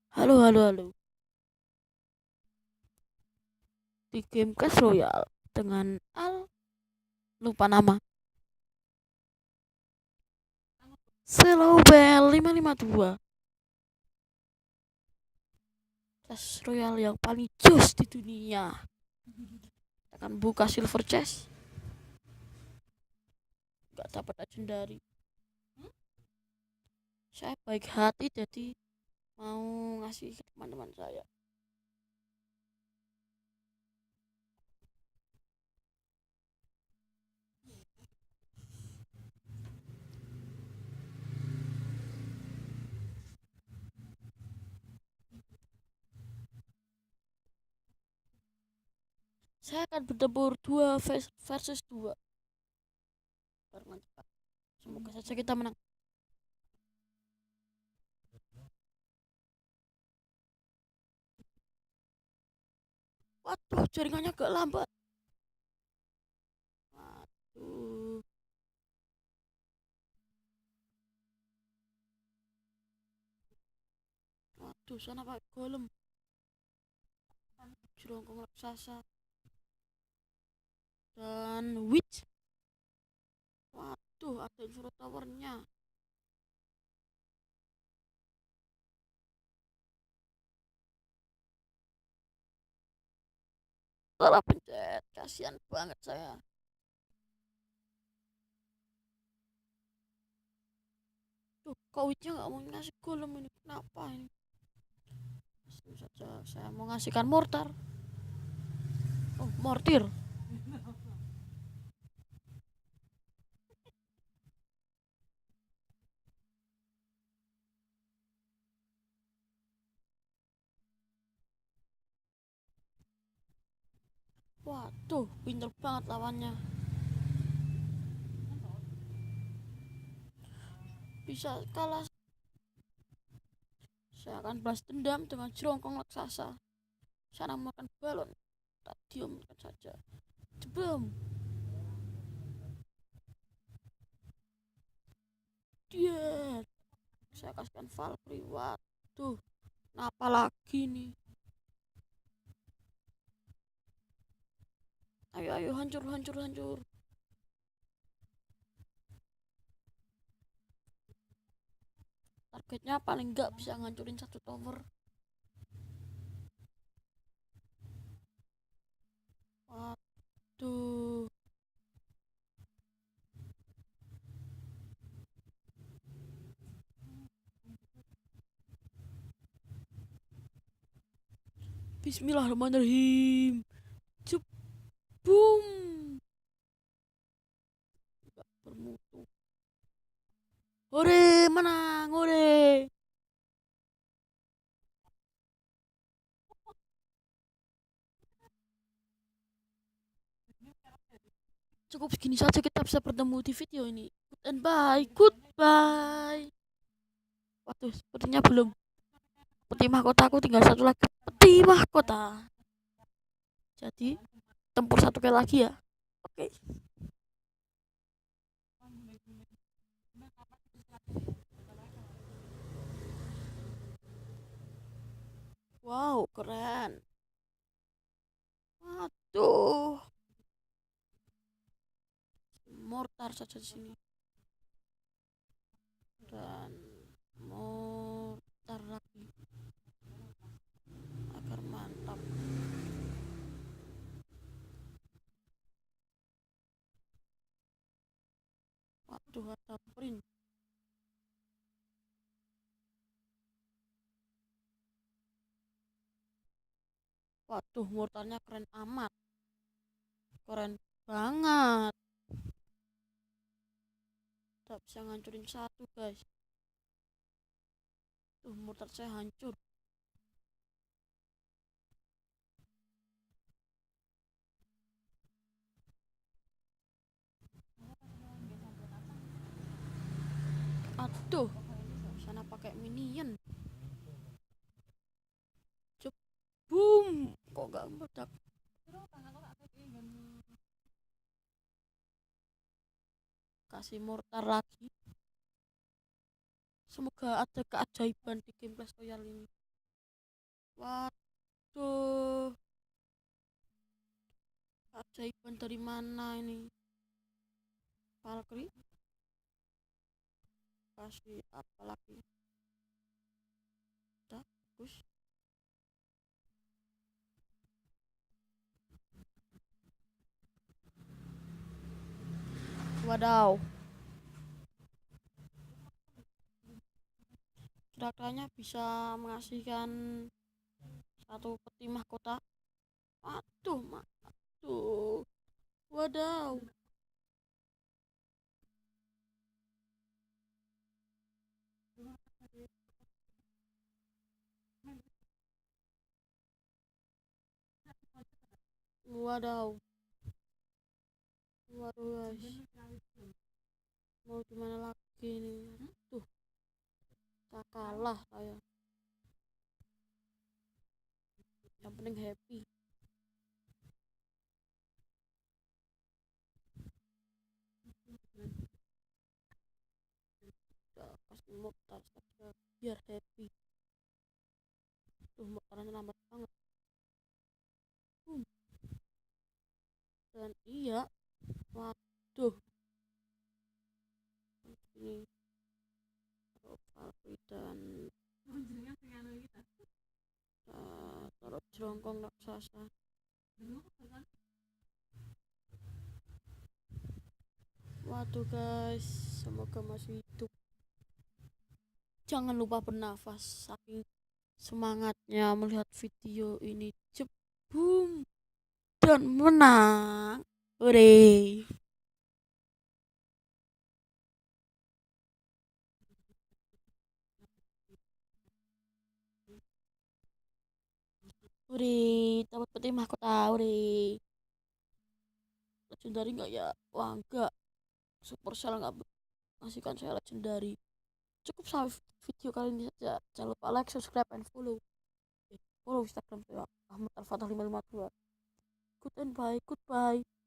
Halo, halo, halo. Di game Clash Royale dengan lupa nama. Slow Bell 552. Clash Royale yang paling jos di dunia. Kita akan buka silver chest. Gak dapat legendary. Saya baik hati jadi mau ngasih ke teman-teman saya. Saya akan bertempur 2 versus 2. Semoga saja kita menang. Waduh, jaringannya agak lambat. Waduh. Waduh, sana Pak Golem. Jerongkong raksasa dan witch. Waduh, ada infrared towernya. Salah pencet, kasihan banget saya. Tuh, kok witchnya nggak mau ngasih golem ini? Kenapa ini? Langsung saja saya mau ngasihkan mortar. Oh, mortir. Waduh, pinter banget lawannya. Bisa kalah. Saya akan balas dendam dengan jerongkong raksasa. Saya makan balon. Stadium saja. Jebom. Dia. Saya kasihkan Valkyrie. Waduh, kenapa lagi nih? Ayo, ayo, hancur, hancur, hancur. Targetnya paling nggak bisa ngancurin satu tower. Waduh. Bismillahirrahmanirrahim. Jebum. Gak bermutu. Hore, menang, hore. Cukup segini saja kita bisa bertemu di video ini. Good and bye, goodbye. Waduh, sepertinya belum. Peti mahkota aku tinggal satu lagi. Peti mahkota. Jadi, tempur satu kali lagi ya. Oke. Wow, keren. Waduh. Mortar saja di sini. Dan mortar lagi agar mantap. Waduh, ada print. Waduh, mortarnya keren amat. Keren banget. Udah bisa ngancurin satu, guys. Tuh, mortar saya hancur. Aduh, sana pakai minion. Cep, boom. Kok gak meledak? Kasih mortar lagi. Semoga ada keajaiban di game Clash Royale ini. Waduh, keajaiban dari mana ini? Valkyrie kasih apa lagi? Udah, bagus. Wadaw, kira-kiranya bisa mengasihkan satu peti mahkota. Aduh, tuh, wadaw, wadaw, waduh guys, mau gimana lagi nih? Tuh, tak kalah saya. Yang penting happy. Udah kasih motor saja biar happy. Tuh, motornya lambat banget. Hmm. Dan iya, waduh, ini Valkyrie dan taruh jerongkong raksasa. Waduh guys, semoga masih hidup. Jangan lupa bernafas, saking semangatnya melihat video ini. Jebum dan menang. Hore. Hore, dapat peti mahkota. Hore. Legendary nggak ya? Wah, enggak. Supercell nggak ngasihkan saya legendary. Cukup sampai video kali ini saja. Jangan lupa like, subscribe, and follow. Follow Instagram saya Ahmad Al Fatah 552. Good and bye, goodbye.